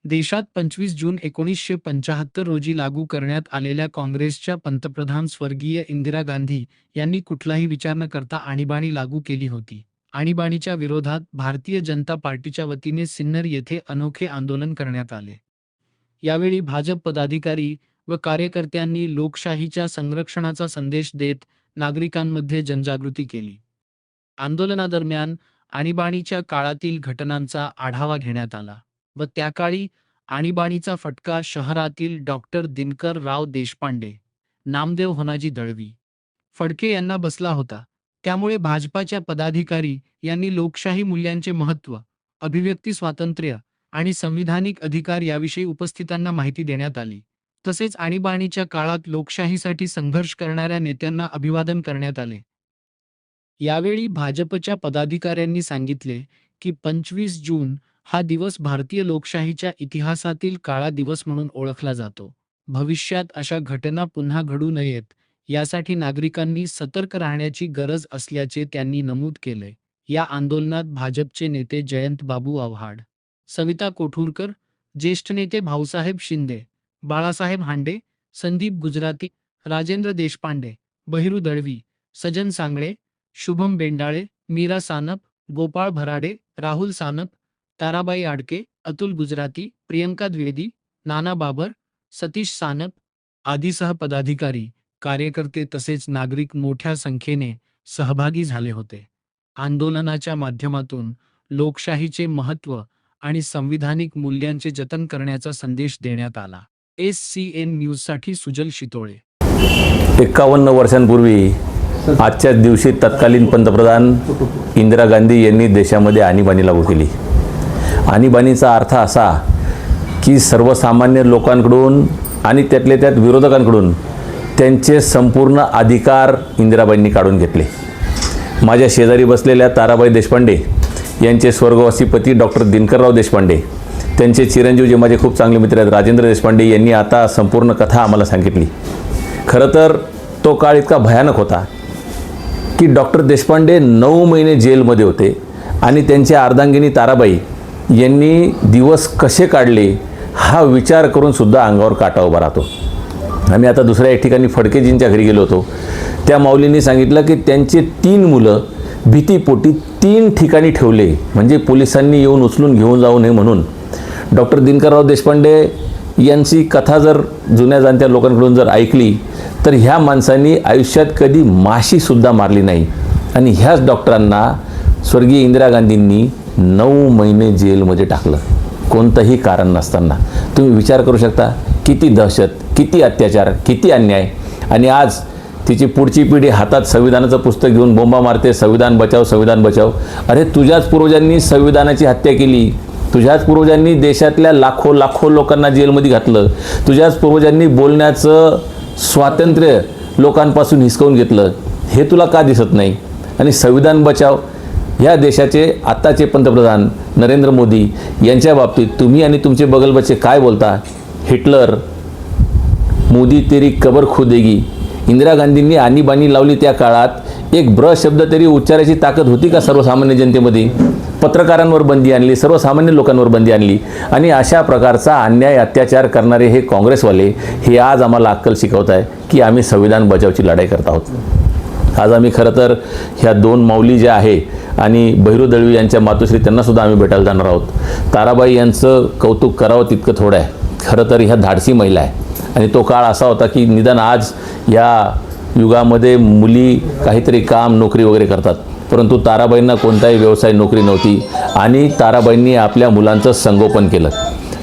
देशात 25 जून 1975 रोजी लागू करण्यात आलेल्या काँग्रेसच्या पंतप्रधान स्वर्गीय इंदिरा गांधी यांनी कुठलाही विचार न करता आणीबाणी लागू केली होती. आणीबाणीच्या विरोधात भारतीय जनता पार्टीच्या वतीने सिन्नर येथे अनोखे आंदोलन करण्यात आले. यावेळी भाजप पदाधिकारी व कार्यकर्त्यांनी लोकशाहीच्या संरक्षणाचा संदेश देत नागरिकांमध्ये जनजागृती केली. आंदोलनादरम्यान आणीबाणीच्या काळातील घटनांचा आढावा घेण्यात आला व त्याकाळी आणीबाणीचा फटका शहरातील डॉक्टर दिनकरराव देशपांडे, नामदेव होनाजी दळवी, फडके यांना बसला होता. त्यामुळे भाजपाच्या पदाधिकारी यांनी लोकशाही मूल्यांचे महत्त्व, अभिव्यक्ती स्वातंत्र्य आणि संविधानिक अधिकार याविषयी उपस्थितांना माहिती देण्यात आली. तसेच आणीबाणीच्या काळात लोकशाहीसाठी संघर्ष करणाऱ्या नेत्यांना अभिवादन करण्यात आले. यावेळी भाजपच्या पदाधिकाऱ्यांनी सांगितले की 25 जून हा दिवस भारतीय लोकशाहीच्या इतिहासातील काळा दिवस म्हणून ओळखला जातो. भविष्यात अशा घटना पुन्हा घडू नयेत यासाठी नागरिकांनी सतर्क राहण्याची गरज असल्याचे त्यांनी नमूद केले. या आंदोलनात भाजपचे नेते जयंत बाबू आव्हाड, सविता कोठुरकर, ज्येष्ठ नेते भाऊसाहेब शिंदे, बाळासाहेब हांडे, संदीप गुजराती, राजेंद्र देशपांडे, बहिरू दळवी, सजन सांगळे, शुभम बेंडाळे, मीरा सानप, गोपाळ भराडे, राहुल सानप, ताराबाई आडके, अतुल गुजराती, प्रियंका द्विवेदी, नाना बाबर, सतीश सानप आदीसह पदाधिकारी, कार्यकर्ते तसेच नागरिक मोठ्या संख्येने सहभागी झाले होते. आंदोलनाच्या माध्यमातून लोकशाहीचे महत्त्व आणि संविधानिक मूल्यांचे जतन करण्याचा संदेश देण्यात आला. SCN न्यूजसाठी सुजल शितोळे. 51 वर्षांपूर्वी आजच्याच दिवशी तत्कालीन पंतप्रधान इंदिरा गांधी यांनी देशामध्ये आणीबाणी लागू केली. आणीबाणीचा अर्थ असा की सर्वसामान्य लोकांकडून आणि त्यातल्या त्यात विरोधकांकडून त्यांचे संपूर्ण अधिकार इंदिराबाईंनी काढून घेतले. माझ्या शेजारी बसलेल्या ताराबाई देशपांडे यांचे स्वर्गवासी पती डॉक्टर दिनकरराव देशपांडे, त्यांचे चिरंजीव जे माझे खूप चांगले मित्र आहेत राजेंद्र देशपांडे यांनी आता संपूर्ण कथा आम्हाला सांगितली. खरं तर तो काळ इतका भयानक होता की डॉक्टर देशपांडे 9 महिने जेलमध्ये होते आणि त्यांच्या अर्धांगिनी ताराबाई यांनी दिवस कसे काढले हा विचार करून सुद्धा अंगावर काटा उभा राहतो. आम्ही आता दुसऱ्या एक ठिकाणी फडकेजींच्या घरी गेलो होतो. त्या माऊलींनी सांगितलं की त्यांचे 3 मुलं भीतीपोटी 3 ठिकाणी ठेवले, म्हणजे पोलिसांनी येऊन उचलून घेऊन जाऊ नये म्हणून. डॉक्टर दिनकरराव देशपांडे यांची कथा जर जुन्या जाणत्या लोकांकडून जर ऐकली तर ह्या माणसांनी आयुष्यात कधी माशीसुद्धा मारली नाही आणि ह्याच डॉक्टरांना स्वर्गीय इंदिरा गांधींनी 9 महिने जेलमध्ये टाकलं, कोणतंही कारण नसताना. तुम्ही विचार करू शकता किती दहशत, किती अत्याचार, किती अन्याय. आणि आज तिची पुढची पिढी हातात संविधानाचं पुस्तक घेऊन बोंबा मारते, संविधान बचाव, संविधान बचाव. अरे तुझ्याच पूर्वजांनी संविधानाची हत्या केली, तुझ्याच पूर्वजांनी देशातल्या लाखो लोकांना जेलमध्ये घातलं, तुझ्याच पूर्वजांनी बोलण्याचं स्वातंत्र्य लोकांपासून हिसकावून घेतलं. हे तुला का दिसत नाही? आणि संविधान बचाव या देशाचे आत्ताचे पंतप्रधान नरेंद्र मोदी यांच्या बाबतीत तुम्ही आणि तुमचे बगलबच्चे काय बोलता? हिटलर, मोदी तेरी कबर खुदेगी. इंदिरा गांधींनी आणीबाणी लावली त्या काळात एक ब्र शब्द तरी उच्चाराची ताकद होती का सर्वसामान्य जनतेमध्ये? पत्रकारांवर बंदी आणली, सर्वसामान्य लोकांवर बंदी आणली. आणि अशा प्रकारचा अन्याय अत्याचार करणारे हे काँग्रेसवाले हे आज आम्हाला अक्कल शिकवत आहे की आम्ही संविधान बचावची लढाई करत आहोत. आज आम्ही खरं तर ह्या 2 माऊली ज्या आहे आणि बहिरू दळवी यांच्या मातोश्री त्यांनासुद्धा आम्ही भेटायला जाणार आहोत. ताराबाई यांचं कौतुक करावं तितकं थोडं आहे. खरं तर ह्या धाडसी महिला आहे आणि तो काळ असा होता की निदान आज या युगामध्ये मुली काहीतरी काम नोकरी वगैरे करतात, परंतु ताराबाईंना कोणताही व्यवसाय नोकरी नव्हती आणि ताराबाईंनी आपल्या मुलांचं संगोपन केलं.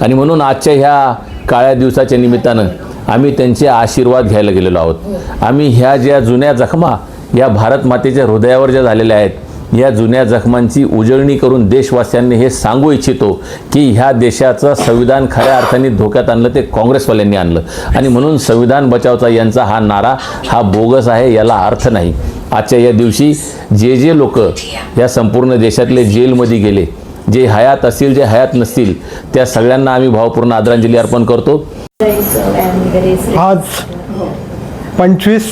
आणि म्हणून आजच्या ह्या काळ्या दिवसाच्या निमित्तानं आम्ही त्यांचे आशीर्वाद घ्यायला गेलेलो आहोत. आम्ही ह्या ज्या जुन्या जखमा या भारत मातेच्या हृदयावर ज्या झालेल्या आहेत, या जुन्या जखमांची उजळणी करून देशवासियांनी हे सांगू इच्छितो की ह्या देशाचं संविधान खऱ्या अर्थाने धोक्यात आणलं ते काँग्रेसवाल्यांनी आणलं. आणि म्हणून संविधान बचावचा यांचा हा नारा हा बोगस आहे, याला अर्थ नाही. आजच्या या दिवशी जे लोक या संपूर्ण देशातले जेलमध्ये गेले, जे हयात असतील, जे हयात नसतील, त्या सगळ्यांना आम्ही भावपूर्ण आदरांजली अर्पण करतो. आज 25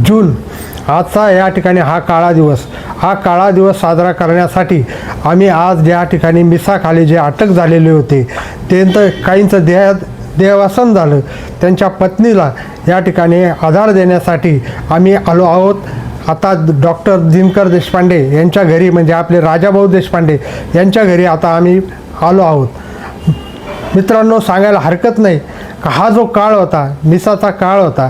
जून आजचा या ठिकाणी हा काळा दिवस हा काळा दिवस साजरा करण्यासाठी आम्ही आज या ठिकाणी मिसाखाली जे अटक झालेले होते त्यांचं काहींचं देहावसन झालं, त्यांच्या पत्नीला या ठिकाणी आधार देण्यासाठी आम्ही आलो आहोत. आता डॉक्टर दिनकर देशपांडे यांच्या घरी, म्हणजे आपले राजाभाऊ देशपांडे यांच्या घरी आता आम्ही आलो आहोत. मित्रांनो, सांगायला हरकत नाही का हा जो काळ होता, मिसाचा काळ होता,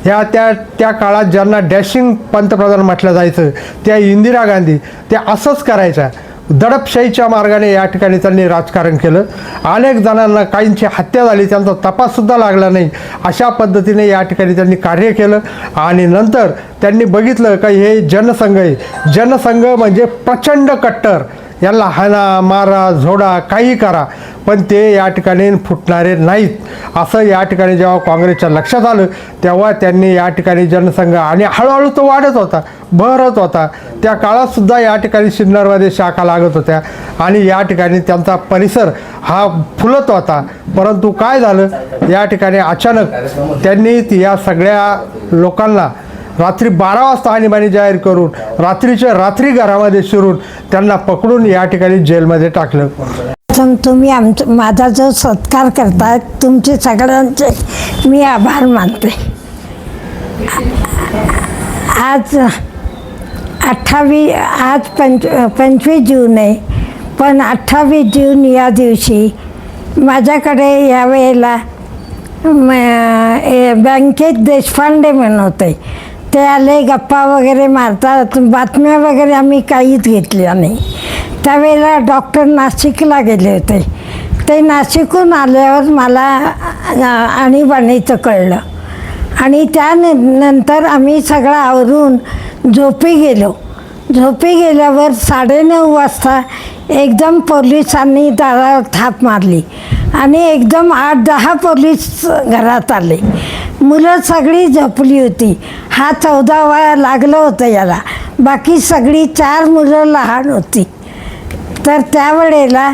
त्या काळात ज्यांना डॅशिंग पंतप्रधान म्हटलं जायचं त्या इंदिरा गांधी त्या असंच करायच्या. दडपशाहीच्या मार्गाने या ठिकाणी त्यांनी राजकारण केलं. अनेक जणांना, काहींची हत्या झाली, त्यांचा तपाससुद्धा लागला नाही, अशा पद्धतीने या ठिकाणी त्यांनी कार्य केलं. आणि नंतर त्यांनी बघितलं का हे जनसंघ आहे, जनसंघ म्हणजे प्रचंड कट्टर, यांना हाना मारा झोडा काही करा पण ते या ठिकाणी फुटणारे नाहीत, असं या ठिकाणी जेव्हा काँग्रेसच्या लक्षात आलं तेव्हा त्यांनी या ठिकाणी जनसंघ, आणि हळूहळू तो वाढत होता, बहरत होता. त्या काळातसुद्धा या ठिकाणी सिन्नरमध्ये शाखा लागत होत्या आणि या ठिकाणी त्यांचा परिसर हा फुलत होता. परंतु काय झालं, या ठिकाणी अचानक त्यांनी या सगळ्या लोकांना रात्री 12 वाजता आणीबाणी जाहीर करून रात्रीच्या रात्री घरामध्ये शिरून त्यांना पकडून या ठिकाणी जेलमध्ये टाकलं. तुम्ही माझा जो सत्कार करताय, तुमचे सगळ्यांचे मी आभार मानते. आज 25 जून आहे, पण 28 जून या दिवशी माझ्याकडे यावेळेला बँकेत देशपांडे म्हणून होते, ते आले, गप्पा वगैरे मारतात, बातम्या वगैरे आम्ही काहीच घेतल्या नाही. त्यावेळेला डॉक्टर नाशिकला गेले होते. ते नाशिकहून आल्यावर मला आणीबाणीचं कळलं आणि त्यानंतर आम्ही सगळं आवरून झोपी गेलो. झोपी गेल्यावर 9:30 वाजता एकदम पोलिसांनी दारावर थाप मारली आणि एकदम 8-10 पोलीस घरात आले. मुलं सगळी झोपली होती. हा 14वा लागलं होतं याला, बाकी सगळी 4 मुलं लहान होती. तर त्यावेळेला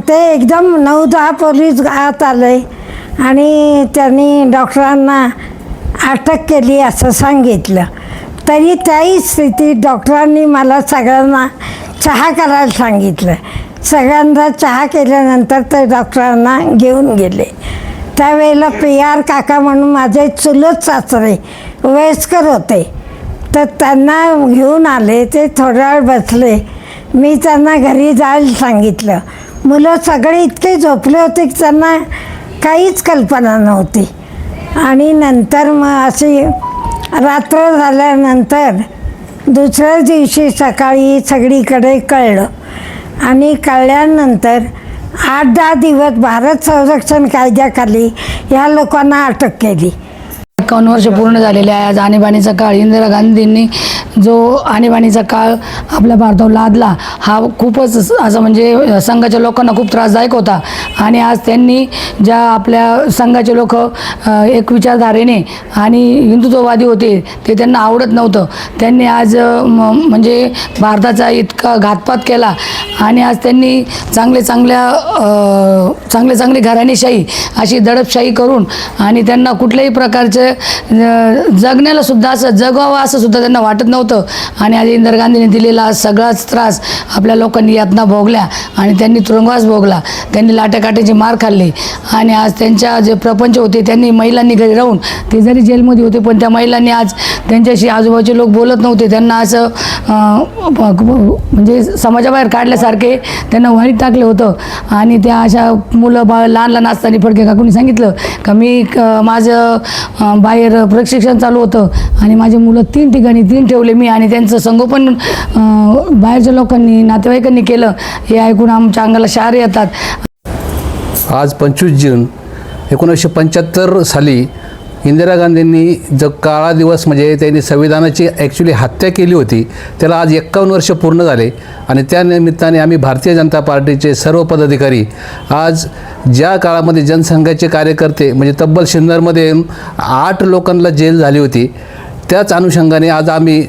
ते एकदम 9-10 पोलीस आत आले आणि त्यांनी डॉक्टरांना अटक केली असं सांगितलं. तरी त्याही स्थितीत डॉक्टरांनी मला सगळ्यांना चहा करायला सांगितलं. सगळ्यांना चहा केल्यानंतर ते डॉक्टरांना घेऊन गेले. त्यावेळेला PR काका म्हणून माझे चुलत सासरे वयस्कर होते, तर त्यांना घेऊन आले. ते थोडा वेळ बसले. मी त्यांना घरी जायला सांगितलं. मुलं सगळे इतके झोपले होते की त्यांना काहीच कल्पना नव्हती. आणि नंतर मग अशी रात्र झाल्यानंतर दुसऱ्या दिवशी सकाळी सगळीकडे कळलं आणि कळल्यानंतर 8-10 दिवस भारत संरक्षण कायद्याखाली ह्या लोकांना अटक केली. 51 वर्ष पूर्ण झालेले आहे. आज आणीबाणीचा काळ, इंदिरा गांधींनी जो आणीबाणीचा काळ आपल्या भारतावर लादला हा खूपच असं म्हणजे संघाच्या लोकांना खूप त्रासदायक होता. आणि आज त्यांनी ज्या आपल्या संघाचे लोक एक विचारधारेने आणि हिंदुत्ववादी होते ते त्यांना आवडत नव्हतं. त्यांनी आज म्हणजे भारताचा इतका घातपात केला आणि आज त्यांनी चांगले घराणेशाही अशी दडपशाही करून आणि त्यांना कुठल्याही प्रकारचे जगण्याला सुद्धा असं जगावं असं सुद्धा त्यांना वाटत नव्हतं. आणि आज इंदिरा गांधींनी दिलेला सगळाच त्रास आपल्या लोकांनी यातना भोगल्या आणि त्यांनी तुरुंगवास भोगला. त्यांनी लाट्याकाट्याची मार खाल्ली आणि आज त्यांच्या जे प्रपंच होते त्यांनी महिलांनी घरी राहून, ते जरी जेलमध्ये होते पण त्या महिलांनी आज त्यांच्याशी आजूबाजूचे लोक बोलत नव्हते. त्यांना असं म्हणजे समाजाबाहेर काढल्यासारखे त्यांना वाईट टाकलं होतं. आणि त्या अशा मुलं लहान लहान असताना फडके काकूंनी सांगितलं का मी माझं बाहेर प्रशिक्षण चालू होतं आणि माझे मुलं 3 ठिकाणी 3 ठेवले मी आणि त्यांचं संगोपन बाहेरच्या लोकांनी नातेवाईकांनी केलं. हे ऐकून आमच्या अंगाला शहारे येतात. आज 25 जून 1975 साली इंदिरा गांधींनी जो काळा दिवस म्हणजे त्यांनी संविधानाची ॲक्च्युली हत्या केली होती त्याला आज 51 वर्ष पूर्ण झाले. आणि त्या निमित्ताने आम्ही भारतीय जनता पार्टीचे सर्व पदाधिकारी आज ज्या काळामध्ये जनसंघाचे कार्यकर्ते म्हणजे तब्बल सिन्नरमध्ये 8 लोकांना जेल झाली होती, त्याच अनुषंगाने आज आम्ही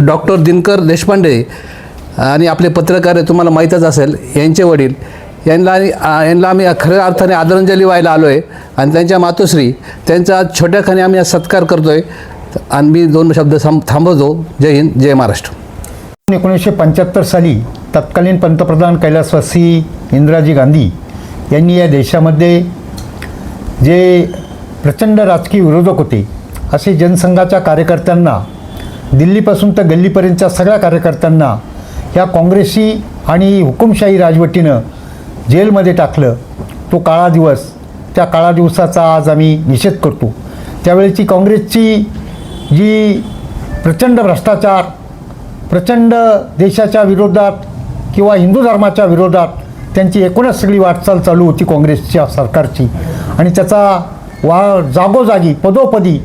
डॉक्टर दिनकर देशपांडे आणि आपले पत्रकार तुम्हाला माहीतच असेल यांचे वडील यांना आम्ही खऱ्या अर्थाने आदरांजली व्हायला आलो आहे. आणि त्यांच्या मातोश्री त्यांचा आज छोट्याखानी आम्ही आज सत्कार करतो आहे. आणि मी 2 शब्द थांबवतो. जय हिंद, जय महाराष्ट्र. 1975 साली तत्कालीन पंतप्रधान कैलासवासी इंदिराजी गांधी यांनी या देशामध्ये जे प्रचंड राजकीय विरोधक होते असे जनसंघाच्या कार्यकर्त्यांना, दिल्लीपासून तर गल्लीपर्यंतच्या सगळ्या कार्यकर्त्यांना या काँग्रेसी आणि हुकुमशाही राजवटीनं जेलमध्ये टाकलं. तो काळा दिवस, त्या काळा दिवसाचा आज आम्ही निषेध करतो. त्यावेळेची काँग्रेसची जी प्रचंड भ्रष्टाचार, प्रचंड देशाच्या विरोधात किंवा हिंदू धर्माच्या विरोधात त्यांची एकूणच सगळी वाटचाल चालू होती काँग्रेसच्या सरकारची. आणि त्याचा जागोजागी पदोपदी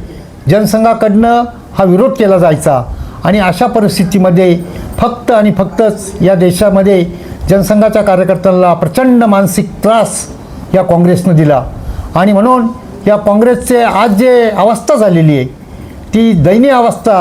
जनसंघाकडनं हा विरोध केला जायचा. आणि अशा परिस्थितीमध्ये फक्त आणि फक्तच या देशामध्ये जनसंघाच्या कार्यकर्त्यांना प्रचंड मानसिक त्रास या काँग्रेसनं दिला. आणि म्हणून या काँग्रेसचे आज जे अवस्था झालेली आहे ती दयनीय अवस्था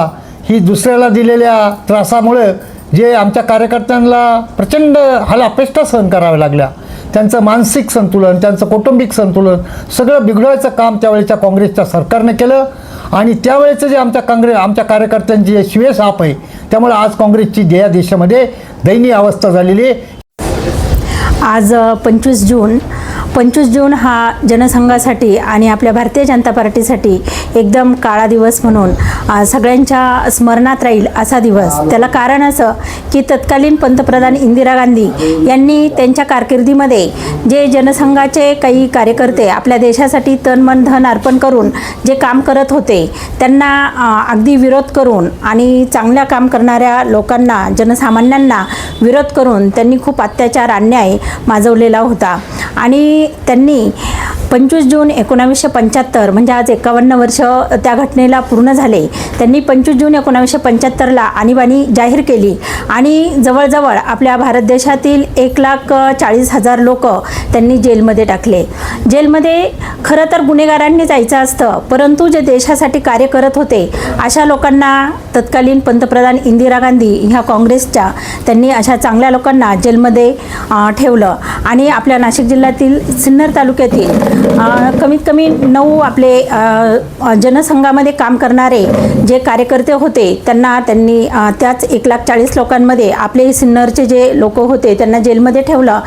ही दुसऱ्याला दिलेल्या त्रासामुळे जे आमच्या कार्यकर्त्यांना प्रचंड अपेष्टा सहन कराव्या लागल्या. त्यांचं मानसिक संतुलन, त्यांचं कौटुंबिक संतुलन सगळं बिघडवायचं काम त्यावेळेच्या काँग्रेसच्या सरकारने केलं. आणि त्यावेळेचं जे आमच्या कार्यकर्त्यांची जे शिवेसाप आहे त्यामुळे आज काँग्रेसची या देशामध्ये दयनीय अवस्था झालेली आहे. आज 25 जून हा जनसंघासाठी आणि आपल्या भारतीय जनता पार्टीसाठी एकदम काळा दिवस म्हणून सगळ्यांच्या स्मरणात राहील असा दिवस. त्याला कारण असं की तत्कालीन पंतप्रधान इंदिरा गांधी यांनी त्यांच्या कारकिर्दीमध्ये जे जनसंघाचे काही कार्यकर्ते आपल्या देशासाठी तन मन धन अर्पण करून जे काम करत होते त्यांना अगदी विरोध करून आणि चांगल्या काम करणाऱ्या लोकांना, जनसामान्यांना विरोध करून त्यांनी खूप अत्याचार, अन्याय माजवलेला होता. आणि त्यांनी 25 जून 1975 म्हणजे आज 51 वर्ष त्या घटनेला पूर्ण झाले. त्यांनी 25 जून 1975ला आणीबाणी जाहीर केली आणि जवळजवळ आपल्या भारत देशातील 1,40,000 लोक त्यांनी जेलमध्ये टाकले. जेलमध्ये खरं तर गुन्हेगारांनी जायचं असतं, परंतु जे देशासाठी कार्य करत होते अशा लोकांना तत्कालीन पंतप्रधान इंदिरा गांधी ह्या काँग्रेसच्या त्यांनी अशा चांगल्या लोकांना जेलमध्ये ठेवलं. आणि आपल्या नाशिक जिल्ह्यातील सिन्नर तालुक्यातील कमीत कमी 9 आपले जनसंघामध्ये काम करणारे जे कार्यकर्ते होते त्यांनी त्याच 1,40,000 लोकांमध्ये आपले सिन्नरचे जे लोक होते त्यांना जेलमध्ये ठेवलं.